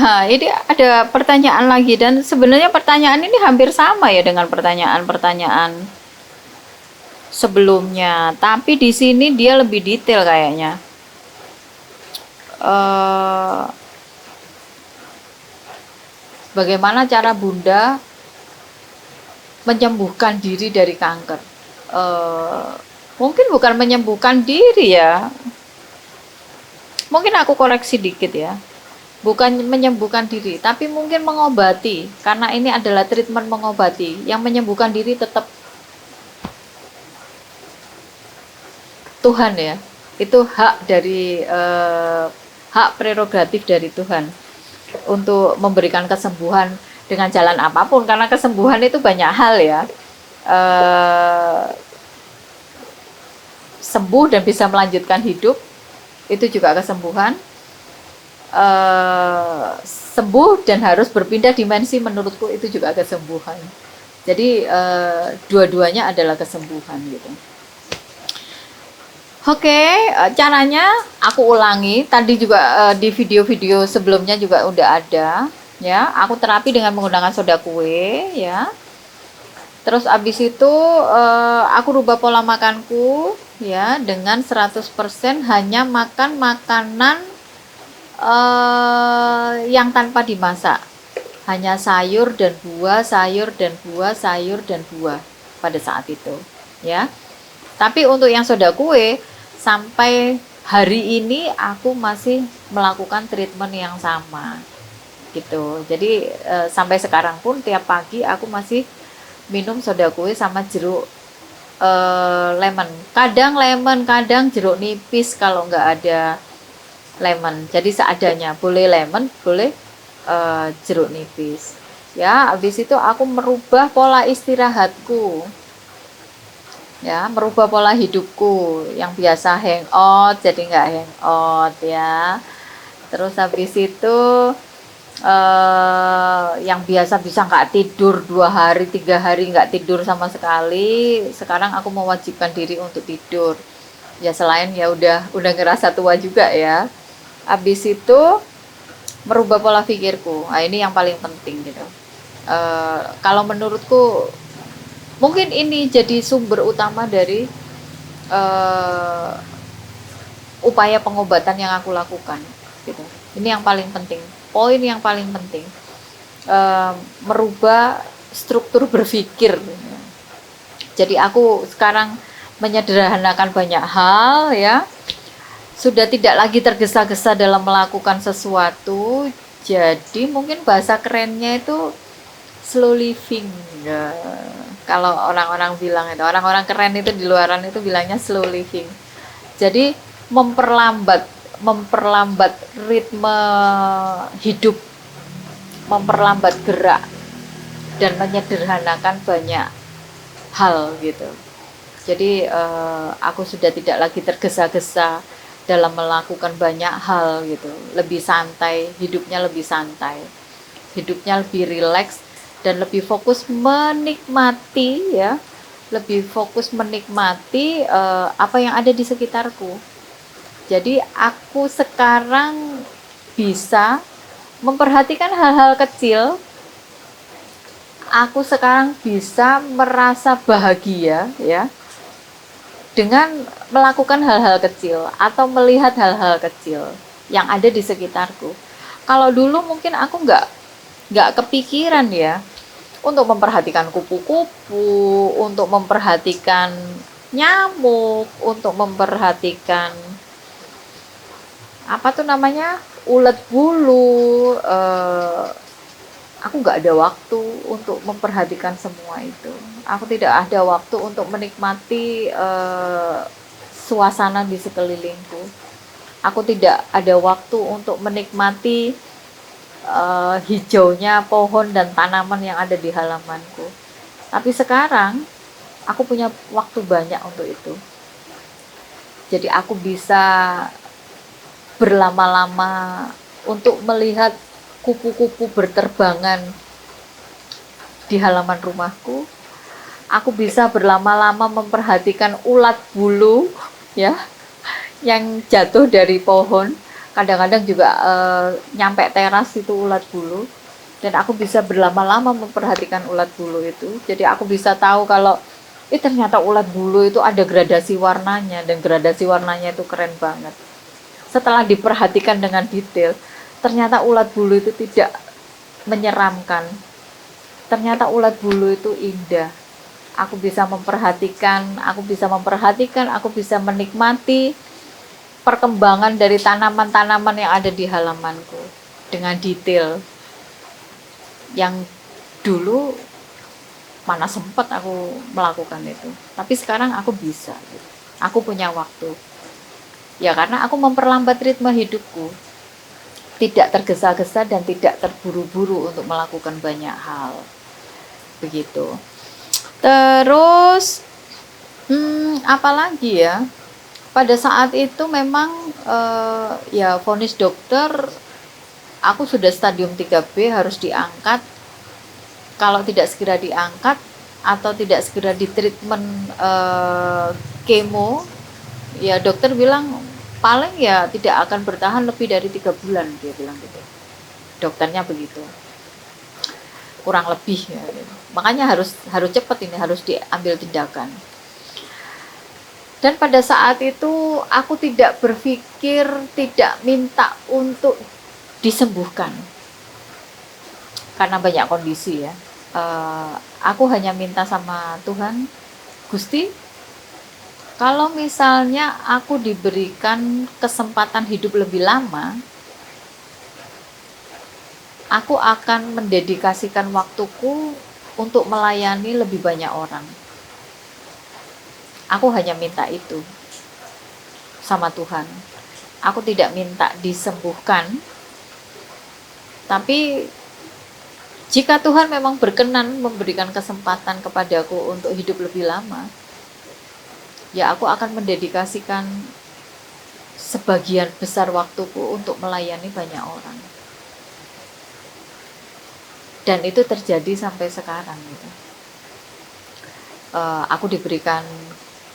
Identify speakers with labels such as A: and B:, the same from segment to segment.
A: Ini ada pertanyaan lagi dan sebenarnya pertanyaan ini hampir sama ya dengan pertanyaan-pertanyaan sebelumnya, tapi di sini dia lebih detail kayaknya. Eh, Bagaimana cara Bunda menyembuhkan diri dari kanker? Eh, Mungkin bukan menyembuhkan diri ya. Mungkin aku koreksi dikit ya. Bukan menyembuhkan diri, tapi mungkin mengobati. Karena ini adalah treatment mengobati. Yang menyembuhkan diri tetap Tuhan ya. Itu hak dari hak prerogatif dari Tuhan untuk memberikan kesembuhan dengan jalan apapun, karena kesembuhan itu banyak hal ya. eh, Sembuh dan bisa melanjutkan hidup itu juga kesembuhan. Sembuh dan harus berpindah dimensi menurutku itu juga kesembuhan. Jadi dua-duanya adalah kesembuhan gitu. Oke, caranya aku ulangi. Tadi juga di video-video sebelumnya juga udah ada ya. Aku terapi dengan menggunakan soda kue ya. Terus abis itu aku rubah pola makanku ya dengan 100% hanya makan makanan yang tanpa dimasak. Hanya sayur dan buah, sayur dan buah, sayur dan buah pada saat itu ya. Tapi untuk yang soda kue sampai hari ini aku masih melakukan treatment yang sama gitu. Jadi sampai sekarang pun tiap pagi aku masih minum soda kue sama jeruk lemon. Kadang lemon, kadang jeruk nipis kalau nggak ada lemon. Jadi seadanya, boleh lemon, boleh jeruk nipis. Ya, habis itu aku merubah pola istirahatku. Ya, merubah pola hidupku yang biasa hangout jadi nggak hangout ya. Terus habis itu yang biasa bisa nggak tidur 2 hari 3 hari nggak tidur sama sekali, sekarang aku mewajibkan diri untuk tidur ya, selain ya udah ngerasa tua juga ya. Habis itu merubah pola pikirku, nah ini yang paling penting gitu. Kalau menurutku mungkin ini jadi sumber utama dari upaya pengobatan yang aku lakukan gitu. Ini yang paling penting, poin yang paling penting, merubah struktur berpikir. Jadi aku sekarang menyederhanakan banyak hal ya, sudah tidak lagi tergesa-gesa dalam melakukan sesuatu. Jadi mungkin bahasa kerennya itu slow living ya. Kalau orang-orang bilang itu, orang-orang keren itu di luaran itu bilangnya slow living. Jadi memperlambat ritme hidup, memperlambat gerak dan menyederhanakan banyak hal gitu. Jadi aku sudah tidak lagi tergesa-gesa dalam melakukan banyak hal gitu. Lebih santai, hidupnya lebih santai. Hidupnya lebih rileks dan lebih fokus menikmati ya. Lebih fokus menikmati apa yang ada di sekitarku. Jadi aku sekarang bisa memperhatikan hal-hal kecil. Aku sekarang bisa merasa bahagia ya dengan melakukan hal-hal kecil atau melihat hal-hal kecil yang ada di sekitarku. Kalau dulu mungkin aku nggak kepikiran ya untuk memperhatikan kupu-kupu, untuk memperhatikan nyamuk, untuk memperhatikan apa tuh namanya, ulet bulu. Aku nggak ada waktu untuk memperhatikan semua itu. Aku tidak ada waktu untuk menikmati suasana di sekelilingku. Aku tidak ada waktu untuk menikmati hijaunya pohon dan tanaman yang ada di halamanku. Tapi sekarang aku punya waktu banyak untuk itu. Jadi aku bisa berlama-lama untuk melihat kupu-kupu berterbangan di halaman rumahku. Aku bisa berlama-lama memperhatikan ulat bulu ya yang jatuh dari pohon. Kadang-kadang juga nyampe teras itu ulat bulu, dan aku bisa berlama-lama memperhatikan ulat bulu itu. Jadi aku bisa tahu kalau ternyata ulat bulu itu ada gradasi warnanya, dan gradasi warnanya itu keren banget. Setelah diperhatikan dengan detail, ternyata ulat bulu itu tidak menyeramkan. Ternyata ulat bulu itu indah. Aku bisa memperhatikan, aku bisa menikmati perkembangan dari tanaman-tanaman yang ada di halamanku dengan detail. Yang dulu mana sempat aku melakukan itu, tapi sekarang aku bisa. Aku punya waktu. Ya karena aku memperlambat ritme hidupku. Tidak tergesa-gesa dan tidak terburu-buru untuk melakukan banyak hal. Begitu. Terus apalagi ya? Pada saat itu memang ya vonis dokter aku sudah stadium 3B, harus diangkat. Kalau tidak segera diangkat atau tidak segera di treatment kemo, ya dokter bilang paling ya tidak akan bertahan lebih dari 3 bulan, dia bilang gitu. Dokternya begitu. Kurang lebih ya. Makanya harus cepat ini, harus diambil tindakan. Dan pada saat itu aku tidak berpikir, tidak minta untuk disembuhkan. Karena banyak kondisi ya. Aku hanya minta sama Tuhan, Gusti, kalau misalnya aku diberikan kesempatan hidup lebih lama, aku akan mendedikasikan waktuku untuk melayani lebih banyak orang. Aku hanya minta itu sama Tuhan. Aku tidak minta disembuhkan, tapi jika Tuhan memang berkenan memberikan kesempatan kepadaku untuk hidup lebih lama, ya aku akan mendedikasikan sebagian besar waktuku untuk melayani banyak orang. Dan itu terjadi sampai sekarang gitu. Aku diberikan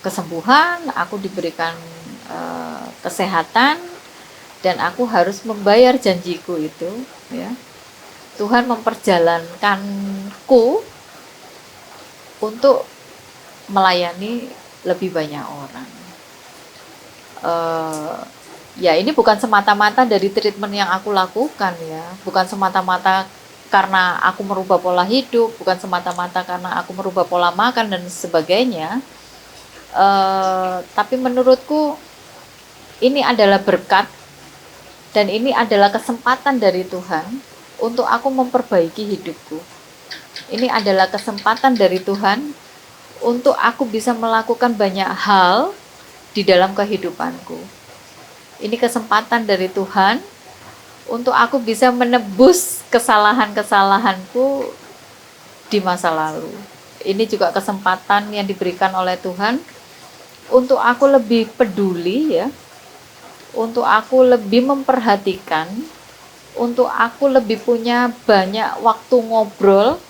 A: kesembuhan, aku diberikan kesehatan, dan aku harus membayar janjiku itu ya. Tuhan memperjalankanku untuk melayani lebih banyak orang. Ya ini bukan semata-mata dari treatment yang aku lakukan ya, bukan semata-mata karena aku merubah pola hidup, bukan semata-mata karena aku merubah pola makan dan sebagainya. Tapi menurutku ini adalah berkat, dan ini adalah kesempatan dari Tuhan untuk aku memperbaiki hidupku. Ini adalah kesempatan dari Tuhan untuk aku bisa melakukan banyak hal di dalam kehidupanku. Ini kesempatan dari Tuhan untuk aku bisa menebus kesalahan-kesalahanku di masa lalu. Ini juga kesempatan yang diberikan oleh Tuhan untuk aku lebih peduli ya, untuk aku lebih memperhatikan, untuk aku lebih punya banyak waktu ngobrol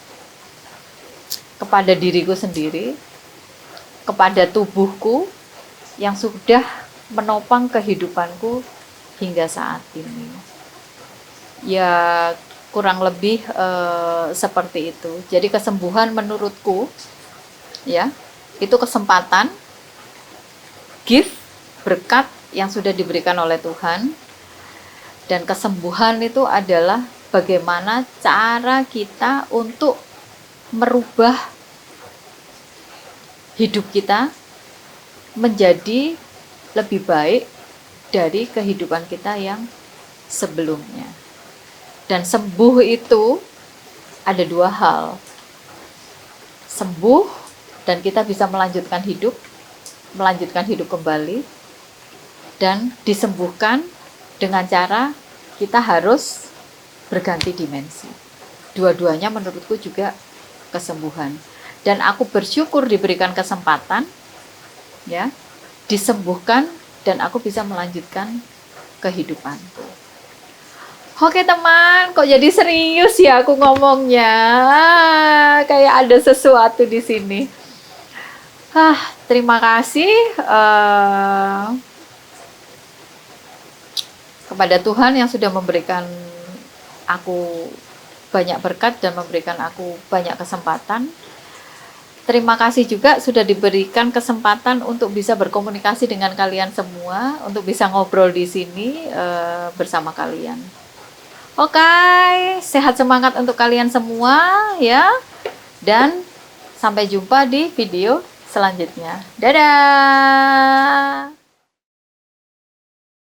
A: kepada diriku sendiri, kepada tubuhku yang sudah menopang kehidupanku hingga saat ini. Ya kurang lebih seperti itu. Jadi kesembuhan menurutku ya, itu kesempatan, gift, berkat yang sudah diberikan oleh Tuhan. Dan kesembuhan itu adalah bagaimana cara kita untuk merubah hidup kita menjadi lebih baik dari kehidupan kita yang sebelumnya. Dan sembuh itu ada dua hal. Sembuh dan kita bisa melanjutkan hidup kembali, dan disembuhkan dengan cara kita harus berganti dimensi. Dua-duanya menurutku juga kesembuhan. Dan aku bersyukur diberikan kesempatan ya, disembuhkan, dan aku bisa melanjutkan kehidupanku. Oke teman, kok jadi serius ya aku ngomongnya? Kayak ada sesuatu di sini. Terima kasih. kepada Tuhan yang sudah memberikan aku banyak berkat dan memberikan aku banyak kesempatan. Terima kasih juga sudah diberikan kesempatan untuk bisa berkomunikasi dengan kalian semua, untuk bisa ngobrol di sini bersama kalian. Oke, sehat semangat untuk kalian semua ya. Dan sampai jumpa di video selanjutnya. Dadah!